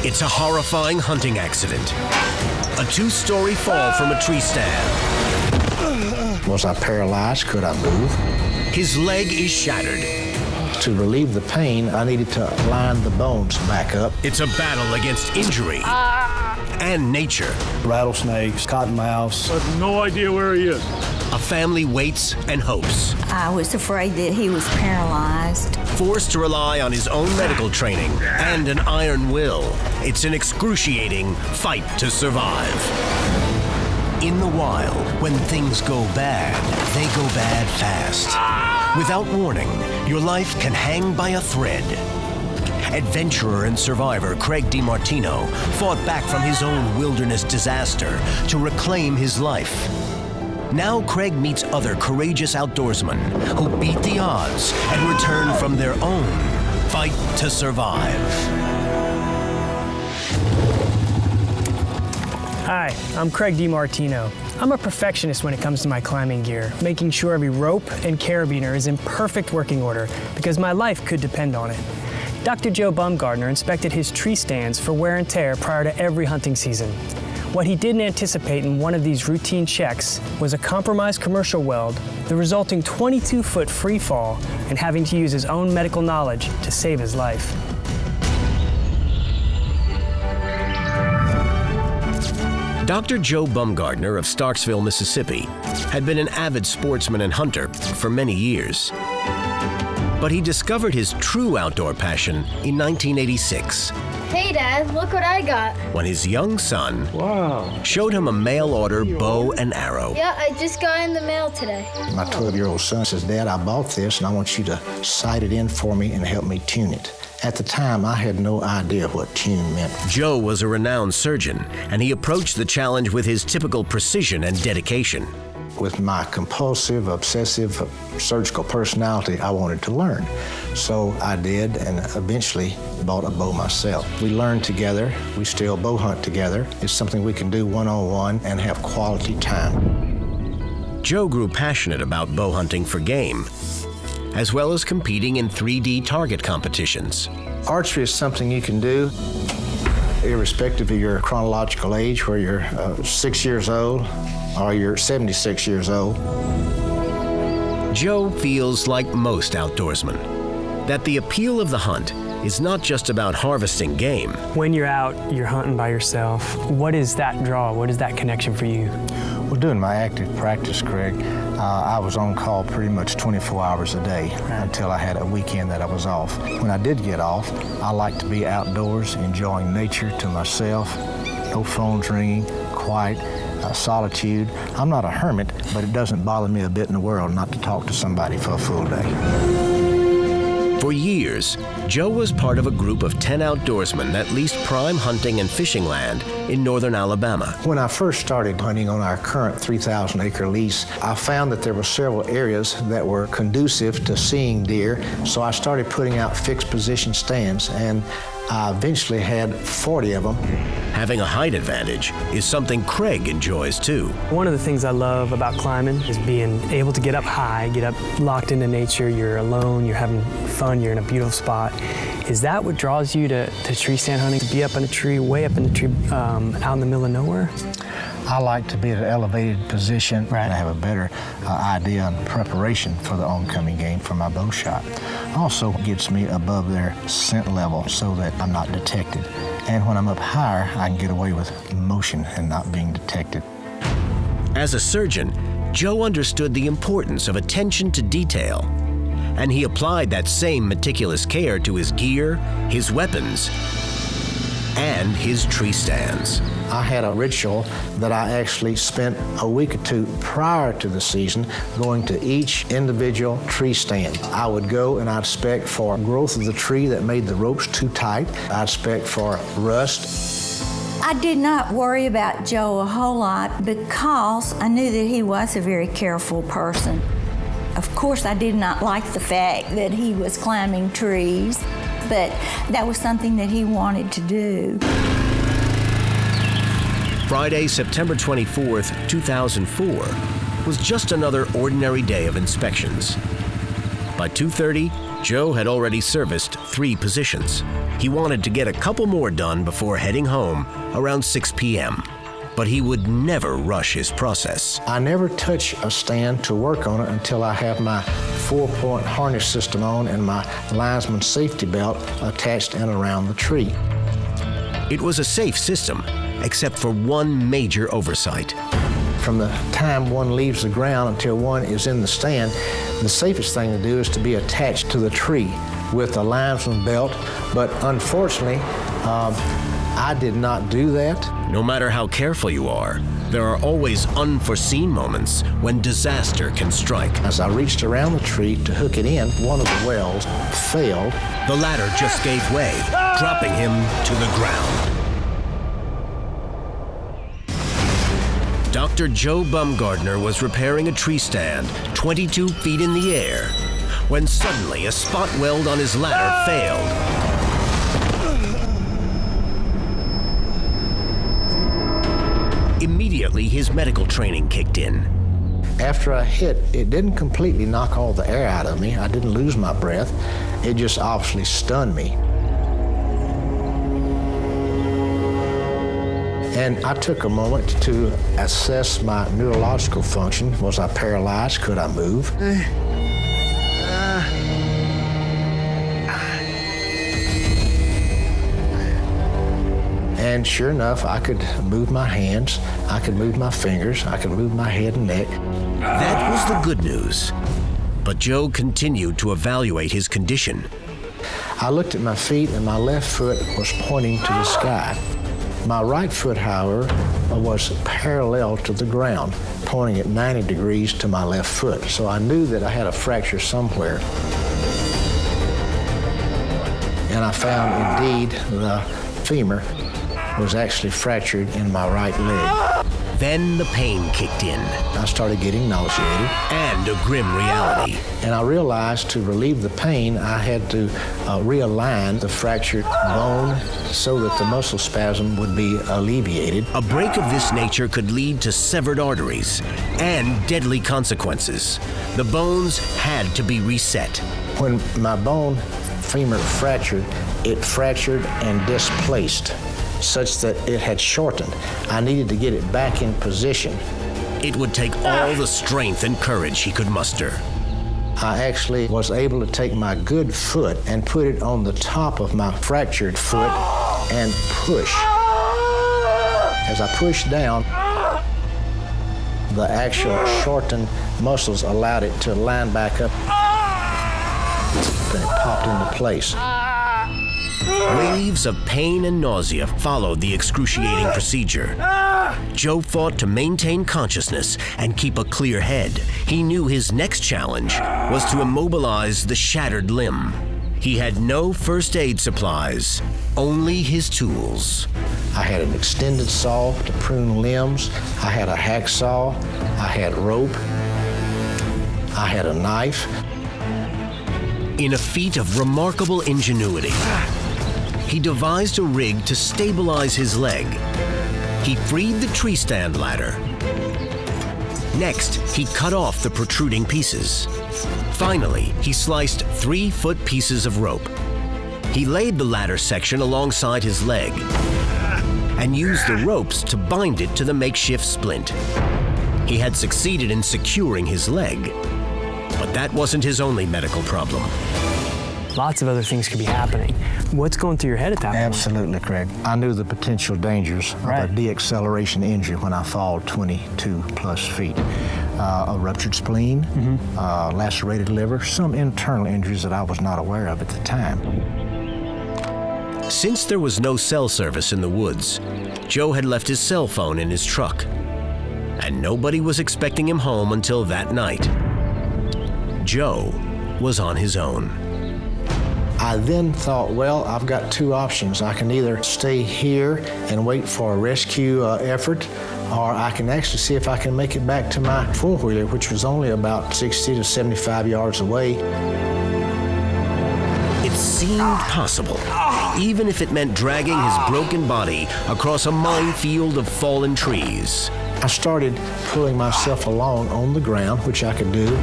It's a horrifying hunting accident. A two-story fall from a tree stand. Was I paralyzed? Could I move? His leg is shattered. To relieve the pain, I needed to line the bones back up. It's a battle against injury and nature. Rattlesnakes, cottonmouths. I have no idea where he is. A family waits and hopes. I was afraid that he was paralyzed. Forced to rely on his own medical training and an iron will, it's an excruciating fight to survive. In the wild, when things go bad, they go bad fast. Without warning, your life can hang by a thread. Adventurer and survivor Craig DiMartino fought back from his own wilderness disaster to reclaim his life. Now Craig meets other courageous outdoorsmen who beat the odds and return from their own fight to survive. Hi, I'm Craig DiMartino. I'm a perfectionist when it comes to my climbing gear, making sure every rope and carabiner is in perfect working order because my life could depend on it. Dr. Joe Baumgardner inspected his tree stands for wear and tear prior to every hunting season. What he didn't anticipate in one of these routine checks was a compromised commercial weld, the resulting 22-foot free fall, and having to use his own medical knowledge to save his life. Dr. Joe Baumgardner of Starksville, Mississippi, had been an avid sportsman and hunter for many years. But he discovered his true outdoor passion in 1986. Hey, Dad, look what I got. When his young son showed him a mail-order bow and arrow. Yeah, I just got in the mail today. My 12-year-old son says, Dad, I bought this and I want you to sight it in for me and help me tune it. At the time, I had no idea what tune meant. Joe was a renowned surgeon, and he approached the challenge with his typical precision and dedication. With my compulsive, obsessive, surgical personality, I wanted to learn. So I did, and eventually bought a bow myself. We learned together. We still bow hunt together. It's something we can do one-on-one and have quality time. Joe grew passionate about bow hunting for game, as well as competing in 3D target competitions. Archery is something you can do irrespective of your chronological age, where you're 6 years old or you're 76 years old. Joe feels like most outdoorsmen, that the appeal of the hunt is not just about harvesting game. When you're out, you're hunting by yourself. What is that draw? What is that connection for you? Well, doing my active practice, Craig, I was on call pretty much 24 hours a day until I had a weekend that I was off. When I did get off, I liked to be outdoors, enjoying nature to myself, no phones ringing, quiet, solitude. I'm not a hermit, but it doesn't bother me a bit in the world not to talk to somebody for a full day. For years, Joe was part of a group of 10 outdoorsmen that leased prime hunting and fishing land in northern Alabama. When I first started hunting on our current 3,000-acre lease, I found that there were several areas that were conducive to seeing deer, so I started putting out fixed position stands, and I eventually had 40 of them. Having a height advantage is something Craig enjoys too. One of the things I love about climbing is being able to get up high, get up locked into nature. You're alone, you're having fun, you're in a beautiful spot. Is that what draws you to tree stand hunting? To be up in a tree, way up in the tree, out in the middle of nowhere? I like to be at an elevated position and I have a better idea and preparation for the oncoming game for my bow shot. Also gets me above their scent level so that I'm not detected. And when I'm up higher, I can get away with motion and not being detected. As a surgeon, Joe understood the importance of attention to detail, and he applied that same meticulous care to his gear, his weapons, and his tree stands. I had a ritual that I actually spent a week or two prior to the season going to each individual tree stand. I would go and I'd inspect for growth of the tree that made the ropes too tight. I'd inspect for rust. I did not worry about Joe a whole lot because I knew that he was a very careful person. Of course, I did not like the fact that he was climbing trees, but that was something that he wanted to do. Friday, September 24th, 2004, was just another ordinary day of inspections. By 2:30, Joe had already serviced 3 positions. He wanted to get a couple more done before heading home around 6 p.m. But he would never rush his process. I never touch a stand to work on it until I have my 4-point harness system on and my linesman safety belt attached and around the tree. It was a safe system, except for one major oversight. From the time one leaves the ground until one is in the stand, the safest thing to do is to be attached to the tree with a linesman belt, but unfortunately, I did not do that. No matter how careful you are, there are always unforeseen moments when disaster can strike. As I reached around the tree to hook it in, one of the wells failed. The ladder just gave way, dropping him to the ground. Dr. Joe Baumgardner was repairing a tree stand 22 feet in the air when suddenly a spot weld on his ladder failed. Immediately, his medical training kicked in. After I hit, it didn't completely knock all the air out of me. I didn't lose my breath. It just obviously stunned me. And I took a moment to assess my neurological function. Was I paralyzed? Could I move? And sure enough, I could move my hands, I could move my fingers, I could move my head and neck. That was the good news. But Joe continued to evaluate his condition. I looked at my feet and my left foot was pointing to the sky. My right foot, however, was parallel to the ground, pointing at 90 degrees to my left foot. So I knew that I had a fracture somewhere. And I found indeed the femur was actually fractured in my right leg. Then the pain kicked in. I started getting nauseated. And a grim reality. And I realized to relieve the pain, I had to realign the fractured bone so that the muscle spasm would be alleviated. A break of this nature could lead to severed arteries and deadly consequences. The bones had to be reset. When my bone femur fractured, it fractured and displaced, such that it had shortened. I needed to get it back in position. It would take all the strength and courage he could muster. I actually was able to take my good foot and put it on the top of my fractured foot and push. As I pushed down, the actual shortened muscles allowed it to line back up, and it popped into place. Waves of pain and nausea followed the excruciating procedure. Joe fought to maintain consciousness and keep a clear head. He knew his next challenge was to immobilize the shattered limb. He had no first aid supplies, only his tools. I had an extended saw to prune limbs. I had a hacksaw. I had rope. I had a knife. In a feat of remarkable ingenuity, he devised a rig to stabilize his leg. He freed the tree stand ladder. Next, he cut off the protruding pieces. Finally, he sliced 3-foot pieces of rope. He laid the ladder section alongside his leg and used the ropes to bind it to the makeshift splint. He had succeeded in securing his leg, but that wasn't his only medical problem. Lots of other things could be happening. What's going through your head at that point? Absolutely, Craig. I knew the potential dangers of a deacceleration injury when I fall 22 plus feet. A ruptured spleen, lacerated liver, some internal injuries that I was not aware of at the time. Since there was no cell service in the woods, Joe had left his cell phone in his truck, and nobody was expecting him home until that night. Joe was on his own. I then thought, well, I've got 2 options. I can either stay here and wait for a rescue effort, or I can actually see if I can make it back to my four-wheeler, which was only about 60 to 75 yards away. It seemed possible, even if it meant dragging his broken body across a minefield of fallen trees. I started pulling myself along on the ground, which I could do.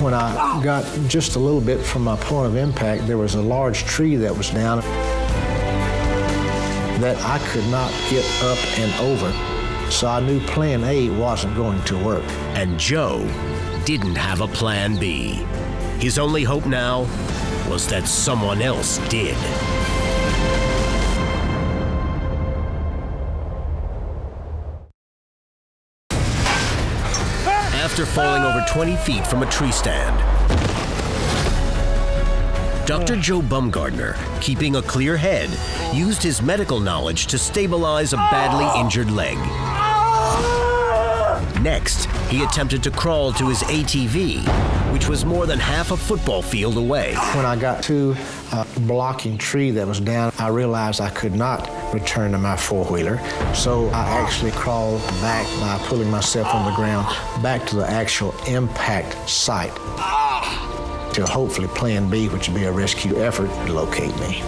When I got just a little bit from my point of impact, there was a large tree that was down that I could not get up and over. So I knew plan A wasn't going to work. And Joe didn't have a plan B. His only hope now was that someone else did. After falling over 20 feet from a tree stand, Dr. Joe Baumgardner, keeping a clear head, used his medical knowledge to stabilize a badly injured leg. Next, he attempted to crawl to his ATV, which was more than half a football field away. When I got to a blocking tree that was down, I realized I could not return to my four-wheeler. So I actually crawled back by pulling myself on the ground back to the actual impact site to hopefully plan B, which would be a rescue effort, to locate me.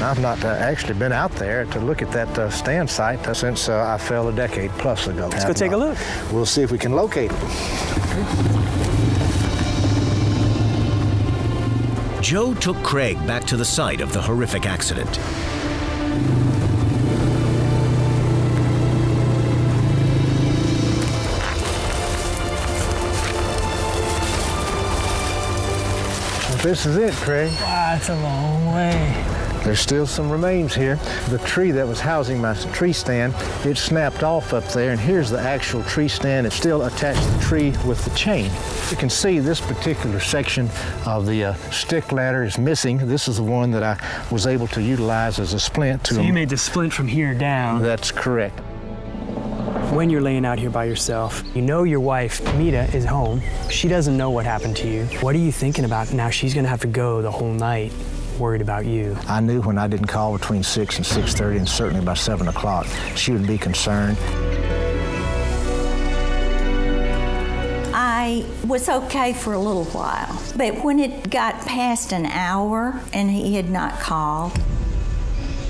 I've not actually been out there to look at that stand site since I fell a decade plus ago. Let's go take a look. We'll see if we can locate it. Joe took Craig back to the site of the horrific accident. This is it, Craig. Wow, that's a long way. There's still some remains here. The tree that was housing my tree stand, it snapped off up there, and here's the actual tree stand. It's still attached to the tree with the chain. You can see this particular section of the stick ladder is missing. This is the one that I was able to utilize as a splint to. So you made the splint from here down. That's correct. When you're laying out here by yourself, you know your wife, Mita, is home. She doesn't know what happened to you. What are you thinking about now? She's gonna have to go the whole night worried about you. I knew when I didn't call between 6 and 6:30, and certainly by 7 o'clock, she would be concerned. I was okay for a little while, but when it got past an hour and he had not called,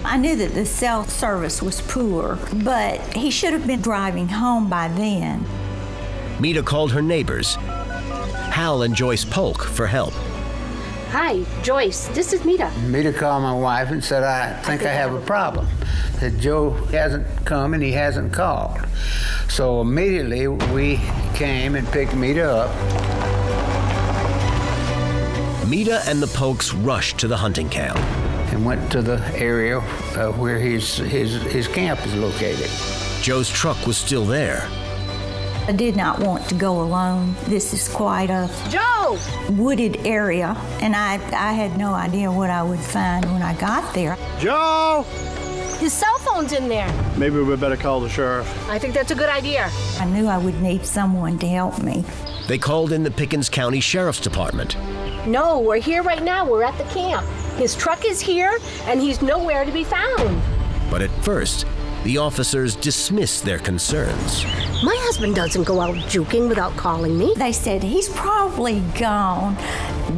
I knew that the cell service was poor, but he should have been driving home by then. Mita called her neighbors, Hal and Joyce Polk, for help. Hi, Joyce, this is Mita. Mita called my wife and said, I think I have a problem. That Joe hasn't come and he hasn't called. So immediately we came and picked Mita up. Mita and the Polks rushed to the hunting camp And went to the area where his camp is located. Joe's truck was still there. I did not want to go alone. This is quite a Joe! wooded area, and I had no idea what I would find when I got there. Joe! His cell phone's in there. Maybe we better call the sheriff. I think that's a good idea. I knew I would need someone to help me. They called in the Pickens County Sheriff's Department. No, we're here right now. We're at the camp. His truck is here, and he's nowhere to be found. But at first, the officers dismissed their concerns. My husband doesn't go out juking without calling me. They said he's probably gone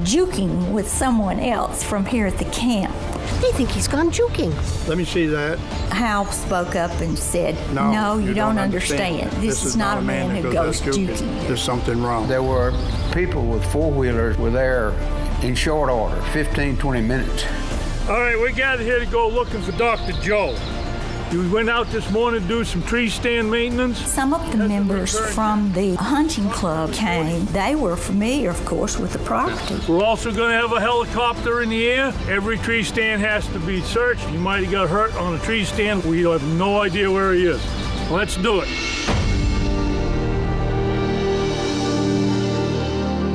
juking with someone else from here at the camp. They think he's gone juking. Let me see that. Hal spoke up and said, no, you don't understand. This is not a man who goes juking. There's something wrong. There were people with four-wheelers were there in short order, 15, 20 minutes. All right, we gathered here to go looking for Dr. Joe. We went out this morning to do some tree stand maintenance. Some of the members from the hunting club came. They were familiar, of course, with the property. We're also going to have a helicopter in the air. Every tree stand has to be searched. He might have got hurt on a tree stand. We have no idea where he is. Let's do it.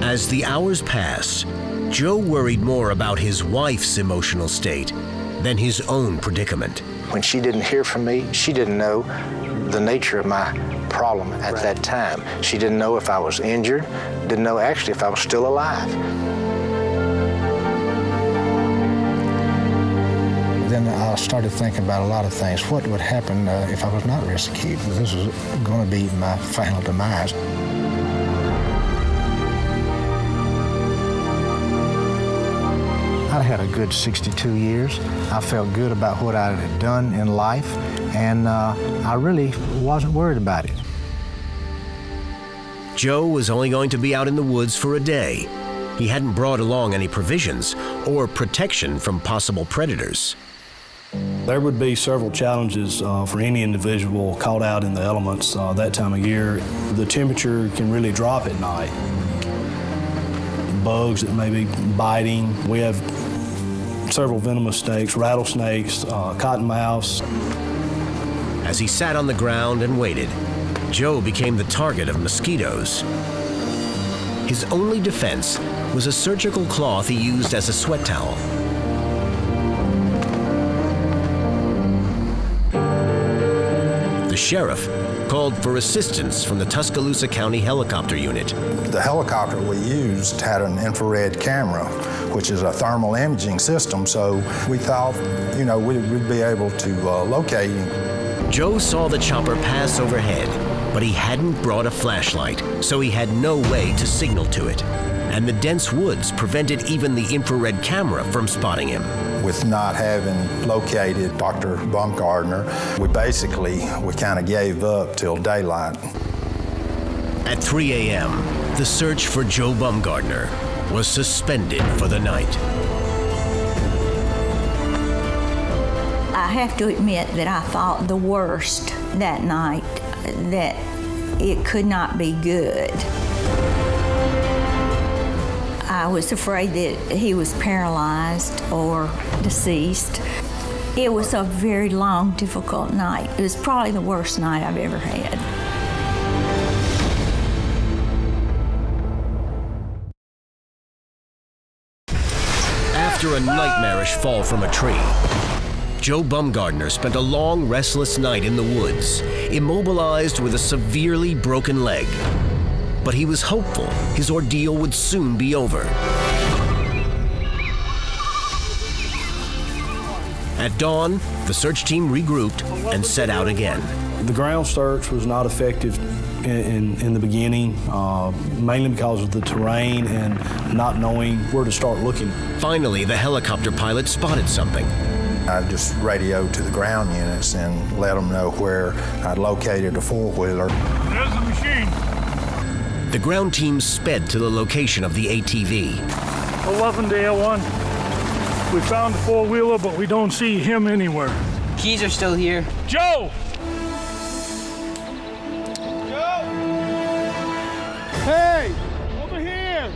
As the hours passed, Joe worried more about his wife's emotional state than his own predicament. When she didn't hear from me, she didn't know the nature of my problem at that time. She didn't know if I was injured, didn't know actually if I was still alive. Then I started thinking about a lot of things. What would happen if I was not rescued? This was going to be my final demise. I'd had a good 62 years. I felt good about what I had done in life, and I really wasn't worried about it. Joe was only going to be out in the woods for a day. He hadn't brought along any provisions or protection from possible predators. There would be several challenges for any individual caught out in the elements that time of year. The temperature can really drop at night. Bugs that may be biting. We have several venomous snakes, rattlesnakes, cottonmouths. As he sat on the ground and waited, Joe became the target of mosquitoes. His only defense was a surgical cloth he used as a sweat towel. The sheriff called for assistance from the Tuscaloosa County Helicopter Unit. The helicopter we used had an infrared camera, which is a thermal imaging system, so we thought, we'd be able to locate him. Joe saw the chopper pass overhead, but he hadn't brought a flashlight, so he had no way to signal to it. And the dense woods prevented even the infrared camera from spotting him. With not having located Dr. Baumgardner, we kind of gave up till daylight. At 3 a.m., the search for Joe Baumgardner was suspended for the night. I have to admit that I thought the worst that night, that it could not be good. I was afraid that he was paralyzed or deceased. It was a very long, difficult night. It was probably the worst night I've ever had. After a nightmarish fall from a tree, Joe Baumgardner spent a long, restless night in the woods, immobilized with a severely broken leg. But he was hopeful his ordeal would soon be over. At dawn, the search team regrouped and set out again. The ground search was not effective in the beginning, mainly because of the terrain and not knowing where to start looking. Finally, the helicopter pilot spotted something. I just radioed to the ground units and let them know where I'd located a four-wheeler. There's the machine. The ground team sped to the location of the ATV. 11 to Air 1. We found the four-wheeler, but we don't see him anywhere. Keys are still here. Joe! Hey! Over here!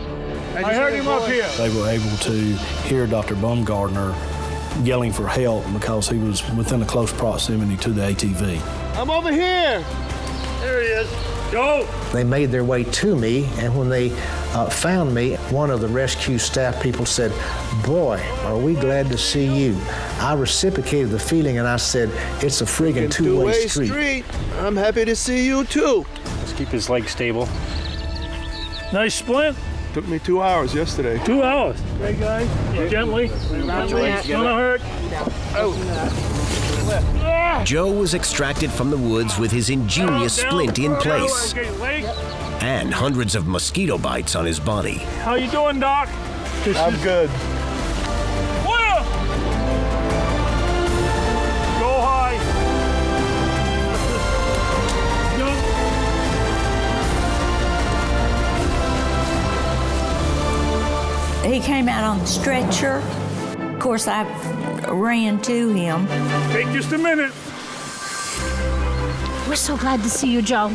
I heard him up here. They were able to hear Dr. Baumgardner yelling for help because he was within a close proximity to the ATV. I'm over here! There he is. Joe! They made their way to me, and when they found me, one of the rescue staff people said, "Boy, are we glad to see you." I reciprocated the feeling and I said, "It's a friggin' two-way street. I'm happy to see you too. Let's keep his leg stable. Nice splint. Took me 2 hours yesterday. 2 hours. Hey, guys. Gently. It's gonna hurt. Joe was extracted from the woods with his ingenious splint in place and hundreds of mosquito bites on his body. How you doing, Doc? I'm good. Whoa! Go high. He came out on the stretcher. Of course, I ran to him. Take just a minute. We're so glad to see you, Joe.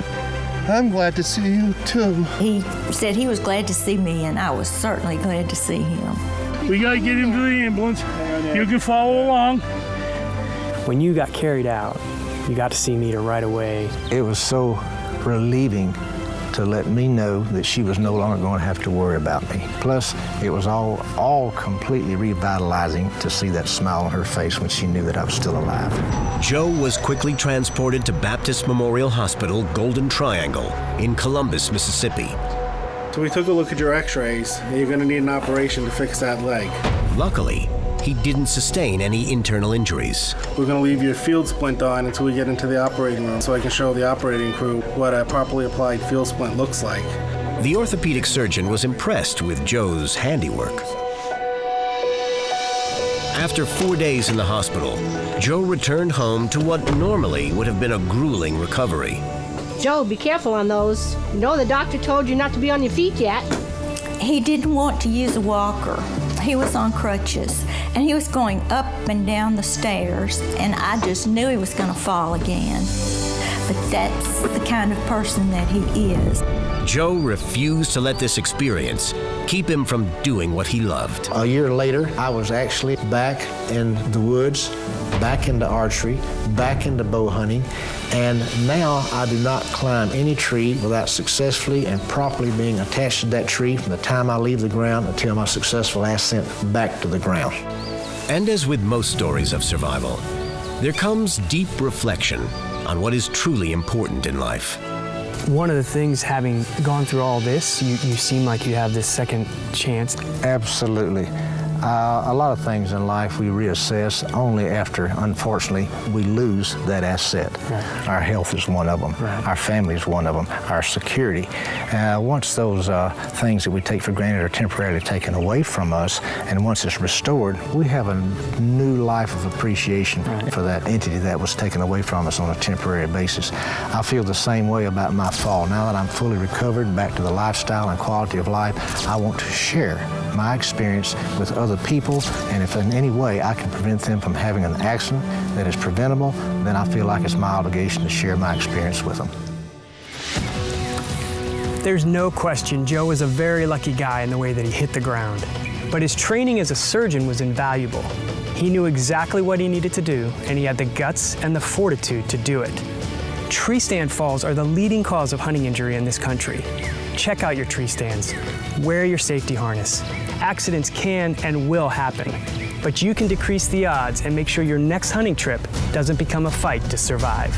I'm glad to see you too. He said he was glad to see me, and I was certainly glad to see him. We gotta get him to the ambulance. You can follow along. When you got carried out, you got to see Nita right away. It was so relieving to let me know that she was no longer going to have to worry about me. Plus, it was all completely revitalizing to see that smile on her face when she knew that I was still alive. Joe was quickly transported to Baptist Memorial Hospital, Golden Triangle, in Columbus, Mississippi. So we took a look at your x-rays, and you're going to need an operation to fix that leg. Luckily, he didn't sustain any internal injuries. We're going to leave your field splint on until we get into the operating room so I can show the operating crew what a properly applied field splint looks like. The orthopedic surgeon was impressed with Joe's handiwork. After 4 days in the hospital, Joe returned home to what normally would have been a grueling recovery. Joe, be careful on those. You know the doctor told you not to be on your feet yet. He didn't want to use a walker. He was on crutches, and he was going up and down the stairs, and I just knew he was going to fall again. But that's the kind of person that he is. Joe refused to let this experience keep him from doing what he loved. A year later, I was actually back in the woods, back into archery, back into bow hunting, and now I do not climb any tree without successfully and properly being attached to that tree from the time I leave the ground until my successful ascent back to the ground. And as with most stories of survival, there comes deep reflection on what is truly important in life. One of the things, having gone through all this, you seem like you have this second chance. Absolutely. A lot of things in life we reassess only after, unfortunately, we lose that asset. Right. Our health is one of them. Right. Our family is one of them. Our security. Once those things that we take for granted are temporarily taken away from us, and once it's restored, we have a new life of appreciation for that entity that was taken away from us on a temporary basis. I feel the same way about my fall. Now that I'm fully recovered, back to the lifestyle and quality of life, I want to share my experience with other people, and if in any way I can prevent them from having an accident that is preventable, then I feel like it's my obligation to share my experience with them. There's no question Joe was a very lucky guy in the way that he hit the ground. But his training as a surgeon was invaluable. He knew exactly what he needed to do, and he had the guts and the fortitude to do it. Tree stand falls are the leading cause of hunting injury in this country. Check out your tree stands. Wear your safety harness. Accidents can and will happen, but you can decrease the odds and make sure your next hunting trip doesn't become a fight to survive.